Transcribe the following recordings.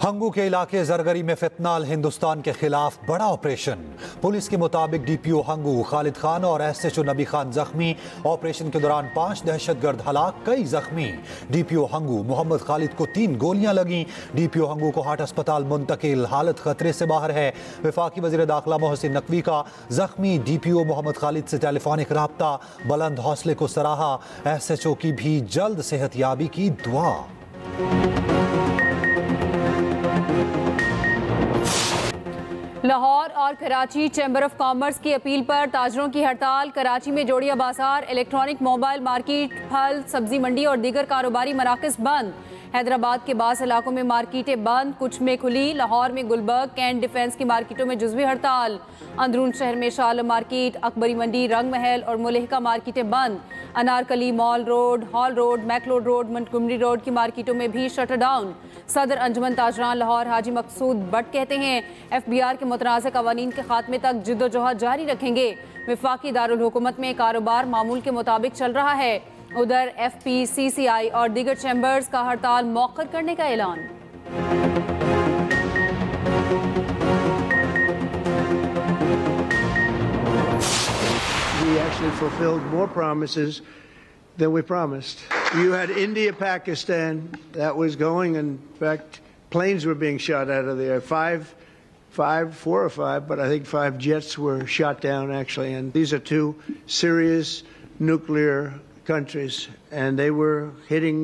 हंगू के इलाके जरगरी में फितनाल हिंदुस्तान के खिलाफ बड़ा ऑपरेशन। पुलिस के मुताबिक डीपीओ हंगू खालिद खान और एसएचओ नबी खान जख्मी। ऑपरेशन के दौरान 5 दहशतगर्द हलाक, कई जख्मी। डीपीओ हंगू मोहम्मद खालिद को 3 गोलियां लगी। डीपीओ हंगू को हार्ट अस्पताल मुंतकिल, हालत खतरे से बाहर है। वफाकी वजीर दाखिला मोहसिन नकवी का जख्मी डीपीओ मोहम्मद खालिद से टेलीफोनिक राब्ता, बुलंद हौसले को सराहा। एसएचओ की भी जल्द सेहतयाबी की दुआ। लाहौर और कराची चैम्बर ऑफ कॉमर्स की अपील पर ताजरों की हड़ताल। कराची में जोड़िया बाजार, इलेक्ट्रॉनिक, मोबाइल मार्केट, फल सब्जी मंडी और दीगर कारोबारी मराकज बंद। हैदराबाद के बास इलाकों में मार्केटें बंद, कुछ में खुली। लाहौर में गुलबर्ग, कैंट, डिफेंस की मार्केटों में जुज़वी हड़ताल। अंदरून शहर में शाह आलम मार्केट, अकबरी मंडी, रंग महल और मुलहिका मार्केटें बंद। Anarkali, mall road, hall road, McLeod road, Montgomery road की मार्केटों में भी शटर डाउन। सदर अंजुमन ताजरान लाहौर हाजी मकसूद भट्ट कहते हैं FBR के मुतनाज़ कवानीन के खात्मे तक जिद्दोजहद जारी रखेंगे। वफाकी दारुल हुकूमत में कारोबार मामूल के मुताबिक चल रहा है। उधर FPCCI और दीगर चैम्बर्स का हड़ताल मौखर करने का ऐलान। We actually fulfilled more promises than we promised. You had India, Pakistan, that was going. In fact, planes were being shot out of there. 4 or 5, but I think 5 jets were shot down actually. And these are 2 serious nuclear countries, and they were hitting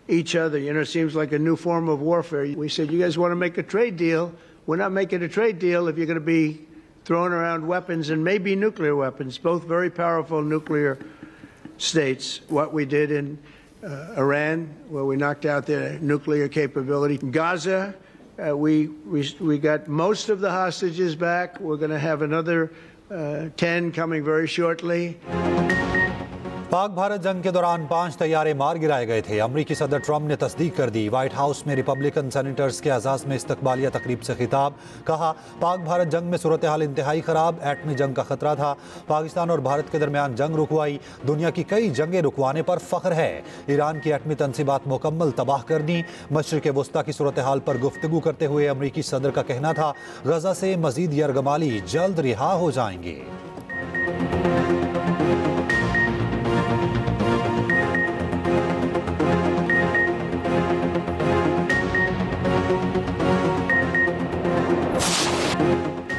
each other. You know, it seems like a new form of warfare. We said, you guys want to make a trade deal? We're not making a trade deal if you're going to be throwing around weapons, and maybe nuclear weapons, both very powerful nuclear states. What we did in Iran, where we knocked out their nuclear capability. Gaza, we got most of the hostages back. We're going to have another 10 coming very shortly. Pak Bharat जंग के दौरान 5 तैयारे मार गिराए गए थे। अमरीकी सदर ट्रंप ने तस्दीक कर दी। व्हाइट हाउस में रिपब्लिकन सेनेटर्स के एजाज़ में इस्तकबालिया तकरीब से खिताब। कहा, पाक भारत जंग में सूरत हाल इंतहाई ख़राब, एटमी जंग का खतरा था। पाकिस्तान और भारत के दरमियान जंग रुकवाई, दुनिया की कई जंगें रुकवाने पर फ़ख्र है। ईरान की एटमी तनसीबात मुकम्मल तबाह कर दी। मशरिक़ वुस्ता की सूरत हाल पर गुफ्तगू करते हुए अमरीकी सदर का कहना था, गज़ा से मज़ीद यरगमाली जल्द रिहा हो जाएंगे।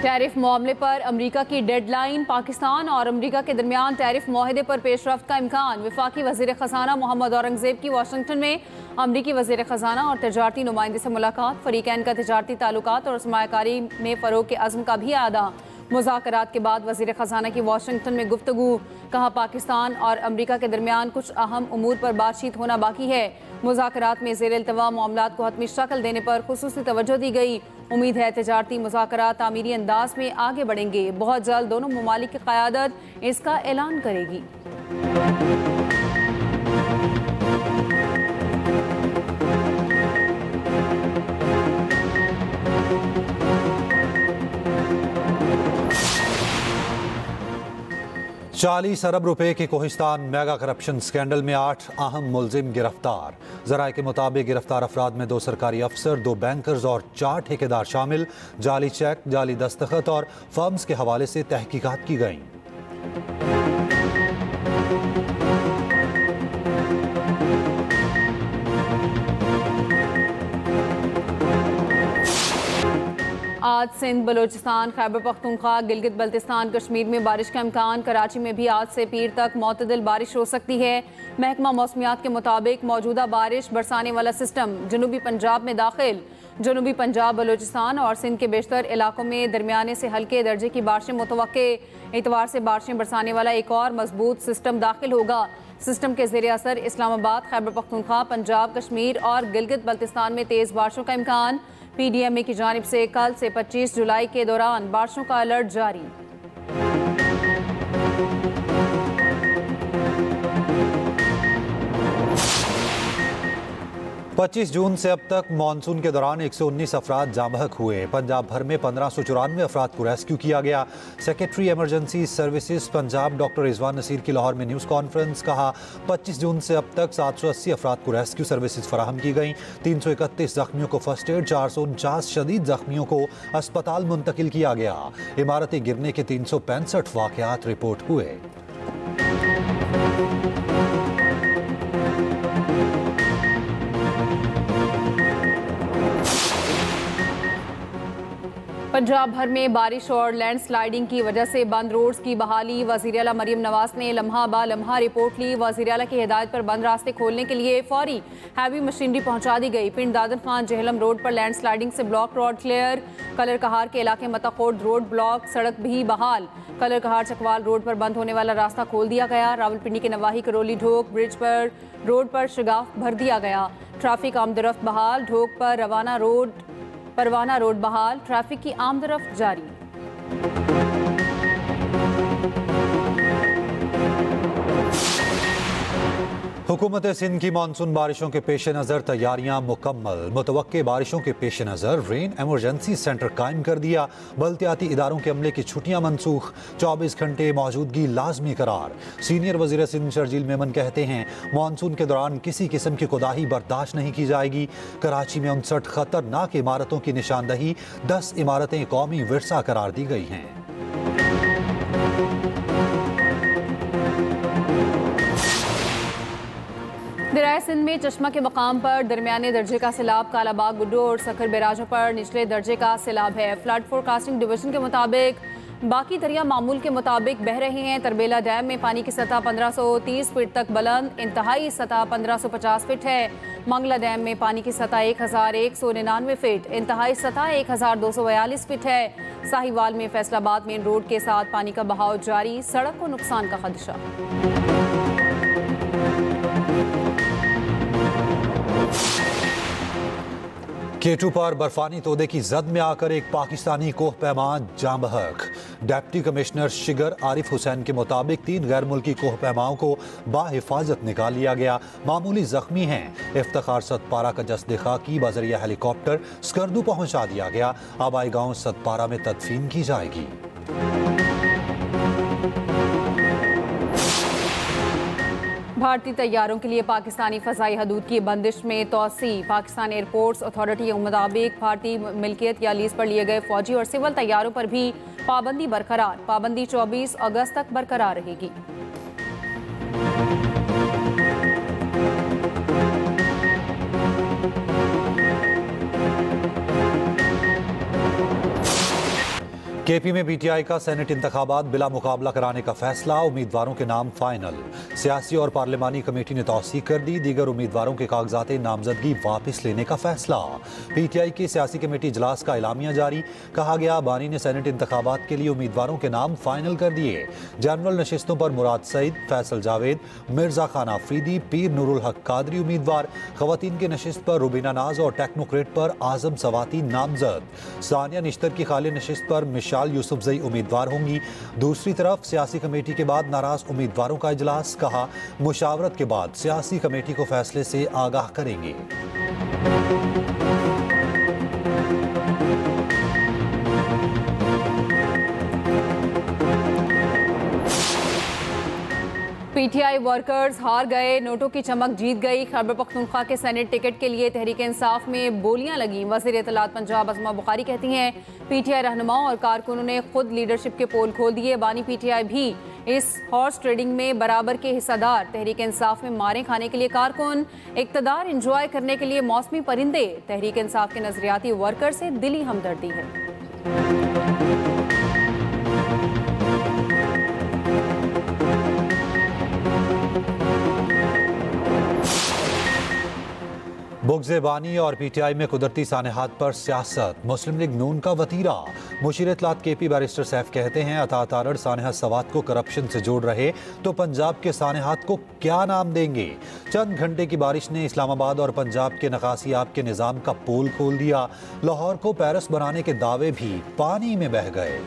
टैरिफ मामले पर अमरीका की डेडलाइन। पाकिस्तान और अमरीका के दरमियान टैरिफ मुआहदे पर पेशरफ्त का इम्कान। वफाकी वज़ीर ख़ज़ाना मोहम्मद औरंगज़ेब की वाशिंगटन में अमरीकी वज़ीर ख़ज़ाना और तजारती नुमाइंदे से मुलाकात। फ़रीक़ैन का तजारती ताल्लुकात और सरमायाकारी में फ़रोग़ के अज़्म का भी आदा। मुज़ाकरात के बाद वज़ीर ख़ज़ाना की वाशिंगटन में गुफ्तगू। कहा, पाकिस्तान और अमरीका के दरमियान कुछ अहम उमूर पर बातचीत होना बाकी है। मुज़ाकरात में ज़ेर इल्तवा मामलात को हतमी शक्ल देने पर खुसूसी तवज्जो दी गई। उम्मीद है तजारती मुज़ाकरात तामीरी अंदाज में आगे बढ़ेंगे। बहुत जल्द दोनों ममालिक की क़यादत इसका ऐलान करेगी। ₹40 अरब की कोहिस्तान मेगा करप्शन स्कैंडल में 8 अहम मुलजिम गिरफ्तार। ज़राए के मुताबिक गिरफ्तार अफराद में 2 सरकारी अफसर, 2 बैंकर्स और 4 ठेकेदार शामिल। जाली चेक, जाली दस्तखत और फर्म्स के हवाले से तहकीकात की गई। आज सिंध, बलोचिस्तान, खैबर पख्तूनख्वा, गिलगित बल्तिस्तान, कश्मीर में बारिश का इम्कान। कराची में भी आज से पीर तक मोतदिल बारिश हो सकती है। महकमा मौसमियात के मुताबिक मौजूदा बारिश बरसाने वाला सिस्टम जनूबी पंजाब में दाखिल। जनूबी पंजाब, बलोचिस्तान और सिंध के बेशतर इलाकों में दरमियाने से हल्के दर्जे की बारिशें मुतवक्के। इतवार से बारिशें बरसाने वाला एक और मजबूत सिस्टम दाखिल होगा। सिस्टम के ज़ेरे असर इस्लामाबाद, खैबर पख्तूनख्वा, पंजाब, कश्मीर और गिलगित बल्तिस्तान में तेज़ बारिशों का इम्कान। PDMA की जानिब से कल से 25 जुलाई के दौरान बारिशों का अलर्ट जारी। 25 जून से अब तक मानसून के दौरान 119 अफराद जाँ बहक हुए। पंजाब भर में 1594 अफराद को रेस्क्यू किया गया। Secretary emergency services Punjab doctor Rizwan Naseer की लाहौर में न्यूज़ कॉन्फ्रेंस। कहा 25 जून से अब तक 780 अफराद को रेस्क्यू सर्विसेज फराहम की गई। 331 जख्मियों को फर्स्ट एड, 449 शदीद जख्मियों को अस्पताल मुंतकिल किया गया। इमारतें गिरने के 365 वाक़यात रिपोर्ट हुए। पंजाब भर में बारिश और लैंडस्लाइडिंग की वजह से बंद रोड्स की बहाली। वज़ीर आला मरियम नवाज ने लम्हा बा लम्हा रिपोर्ट ली। वज़ीर आला की हिदायत पर बंद रास्ते खोलने के लिए फौरी हैवी मशीनरी पहुंचा दी गई। पिंड दादन खान जहलम रोड पर लैंडस्लाइडिंग से ब्लॉक रोड क्लियर। कलर कहार के इलाके मतकोट रोड ब्लॉक, सड़क भी बहाल। कलर कहार चकवाल रोड पर बंद होने वाला रास्ता खोल दिया गया। रावलपिंडी के नवाही करौली ढोक ब्रिज पर रोड पर शगाफ भर दिया गया। ट्रैफिक आमदरफ्त बहाल। ढोक पर परवाना रोड बहाल। ट्रैफिक की आमदरफ्त जारी। हुकूमत सिंध की मानसून बारिशों के पेश नज़र तैयारियां मुकम्मल। मुतवक्के बारिशों के पेश नज़र रेन एमरजेंसी सेंटर कायम कर दिया। बल्दियाती इदारों के अमले की छुट्टियां मनसूख। 24 घंटे मौजूदगी लाजमी करार। सीनियर वज़ीर सिंध शर्जील मेमन कहते हैं मानसून के दौरान किसी किस्म की कोताही बर्दाश्त नहीं की जाएगी। कराची में 59 खतरनाक इमारतों की निशानदही। 10 इमारतें कौमी विरसा करार दी गई हैं। दरियाए सिंध में चश्मा के मकाम पर दरमियाने दर्जे का सैलाब। कालाबाग, गुड्डू और सखर बैराजों पर निचले दर्जे का सैलाब है। फ्लड फोरकास्टिंग डिवीजन के मुताबिक बाकी दरिया मामूल के मुताबिक बह रहे हैं। तरबेला डैम में पानी की सतह 1530 फीट तक बुलंद, इंतहाई सतह 1550 फीट है। मंगला डैम में पानी की सतह 1199 फीट, इंतहाई सतह 1242 फीट है। साहिवाल में फैसलाबाद मेन रोड के साथ पानी का बहाव जारी। सड़क को नुकसान का खदशा। K2 पर बर्फानी तोदे की जद में आकर एक पाकिस्तानी कोह पैमा जाँ बहक। डिप्टी कमिश्नर शिगर आरिफ हुसैन के मुताबिक 3 गैर मुल्की कोह पैमाओं को बाहिफाजत निकाल लिया गया। मामूली जख्मी हैं। इफ्तिखार सतपारा का जस्द खाकी बजरिया हेलीकॉप्टर स्कर्दू पहुंचा दिया गया। आबाई गांव सतपारा में तदफीन की जाएगी। भारतीय तैयारों के लिए पाकिस्तानी फ़ज़ाई हदूद की बंदिश में तोसी। पाकिस्तान एयरपोर्ट्स अथॉरिटी के मुताबिक भारतीय मिल्कियत या लीज पर लिए गए फौजी और सिविल तैयारों पर भी पाबंदी बरकरार। पाबंदी 24 अगस्त तक बरकरार रहेगी। केपी में पीटीआई का सेनेट इंतखाबात बिला मुकाबला कराने का फैसला। उम्मीदवारों के नाम फाइनल। सियासी और पार्लिमानी कमेटी ने तौसीक कर दी। दीगर उम्मीदवारों के कागजात नामजदगी वापस लेने का फैसला। पीटीआई की सियासी कमेटी इजलास का एलामिया जारी। कहा गया बानी ने सेनेट इंतखाबात के लिए उम्मीदवारों के नाम फाइनल कर दिए। जनरल नशिस्तों पर मुराद सईद, फैसल जावेद, मिर्जा खान आफरीदी, पीर नूरुल हक कादरी उम्मीदवार। खवातीन की नशिस्त पर रुबीना नाज और टेक्नोक्रेट पर आजम सवाती नामजद। सानिया निश्तर की खाली नशिस्त पर मिशाल यूसुफजई उम्मीदवार होंगी। दूसरी तरफ सियासी कमेटी के बाद नाराज उम्मीदवारों का इजलास। कहा मुशावरत के बाद सियासी कमेटी को फैसले से आगाह करेंगे। पीटीआई वर्कर्स हार गए, नोटों की चमक जीत गई। खैबर पख्तूनख्वा के सेनेट टिकट के लिए तहरीक इंसाफ में बोलियां लगीं। वज़ीर इत्तलात पंजाब अज़मा बुखारी कहती हैं पीटीआई रहनुमाओं और कारकुनों ने खुद लीडरशिप के पोल खोल दिए। बानी पीटीआई भी इस हॉर्स ट्रेडिंग में बराबर के हिस्सेदार। तहरीक इंसाफ में मारें खाने के लिए कारकुन, इक़्तिदार इंजॉय करने के लिए मौसमी परिंदे। तहरीक इंसाफ के नजरियाती वर्कर से दिली हमदर्दी है। बुग़्ज़ बानी और पीटीआई में कुदरती सानेहात पर सियासत। मुस्लिम लीग नून का वतीरा। मुशीर इत्तलात केपी बैरिस्टर सैफ कहते हैं अतातारड़ सानेहा सवात को करप्शन से जोड़ रहे तो पंजाब के सानेहात को क्या नाम देंगे। चंद घंटे की बारिश ने इस्लामाबाद और पंजाब के नकासियाब के निज़ाम का पोल खोल दिया। लाहौर को पेरिस बनाने के दावे भी पानी में बह गए।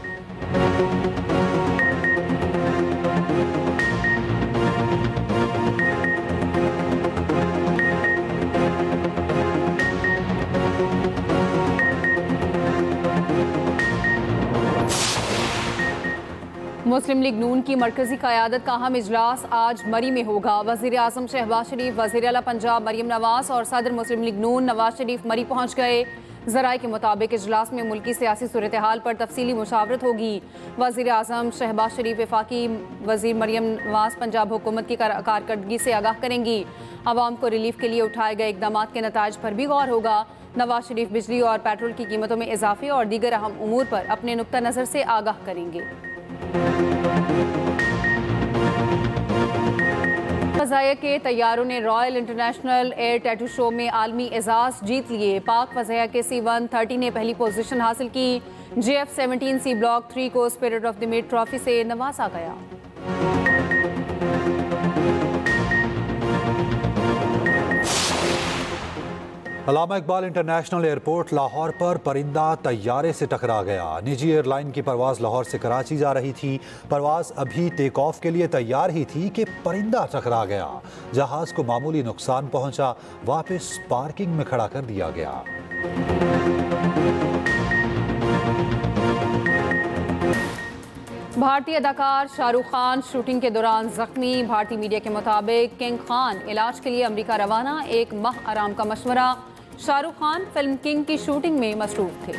मुस्लिम लीग नून की मरकजी क़यादत का अहम इजलास आज मरी में होगा। वज़ीर आज़म शहबाज शरीफ, वज़ीर आला पंजाब मरियम नवाज और सदर मुस्लिम लीग नून नवाज शरीफ मरी पहुँच गए। ज़राए के मुताबिक इजलास में मुल्की सियासी सूरत हाल पर तफसीली मुशावरत होगी। वज़ीर आज़म शहबाज शरीफ वफाकी वज़ीर मरियम नवाज पंजाब हुकूमत की कारकर्दगी से आगाह करेंगी। आवाम को रिलीफ के लिए उठाए गए इकदाम के नताइज पर भी गौर होगा। नवाज शरीफ बिजली और पेट्रोल की कीमतों में इजाफे और दीगर अहम उमूर पर अपने नुक्ता नज़र से आगाह करेंगे। फ़ज़ाइया के तैयारों ने royal international air tattoo show में आलमी एजाज जीत लिए। पाक फ़ज़ाइया के C-130 ने पहली पोजीशन हासिल की। JF-17 सी ब्लॉक 3 को spirit of the mid trophy से नवाजा गया। अल्लामा इकबाल इंटरनेशनल एयरपोर्ट लाहौर पर परिंदा तैयारे से टकरा गया। निजी एयरलाइन की परवाज़ लाहौर से कराची जा रही थी। परवाज़ अभी टेक ऑफ के लिए तैयार ही थी कि परिंदा टकरा गया। जहाज़ को मामूली नुकसान पहुंचा, वापस पार्किंग में खड़ा कर दिया गया। भारतीय अदाकार शाहरुख खान शूटिंग के दौरान जख्मी। भारतीय मीडिया के मुताबिक किंग खान इलाज के लिए अमेरिका रवाना। 1 माह आराम का मशवरा। शाहरुख खान फिल्म किंग की शूटिंग में मसरूफ थे।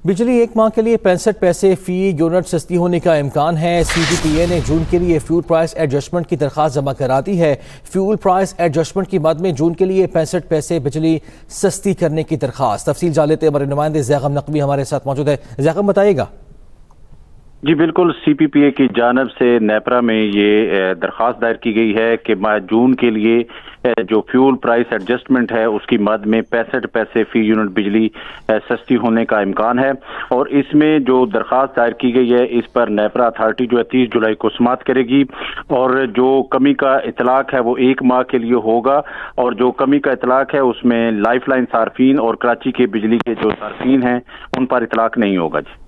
बिजली 1 माह के लिए 65 पैसे फी यूनिट सस्ती होने का इम्कान है। CGPA ने जून के लिए फ्यूल प्राइस एडजस्टमेंट की दरख्वास्त जमा करा दी है। फ्यूल प्राइस एडजस्टमेंट की मद में जून के लिए 65 पैसे बिजली सस्ती करने की दरख्वास्त। तफसील जान लेते हमारे नुमाइंदे ज़ैगम नकवी हमारे साथ मौजूद है। ज़ैगम बताइएगा। जी बिल्कुल, CPPA की जानब से नेपरा में ये दरख्वास्त दायर की गई है कि जून के लिए जो फ्यूल प्राइस एडजस्टमेंट है उसकी मद में 65 पैसे फी यूनिट बिजली सस्ती होने का इम्कान है। और इसमें जो दरख्वास्त दायर की गई है इस पर नेपरा अथॉरिटी जो है 30 जुलाई को समाअत करेगी। और जो कमी का इतलाक है वो 1 माह के लिए होगा। और जो कमी का इतलाक है उसमें लाइफ लाइन सार्फिन और कराची के बिजली के जो सार्फिन हैं उन पर इतलाक नहीं होगा। जी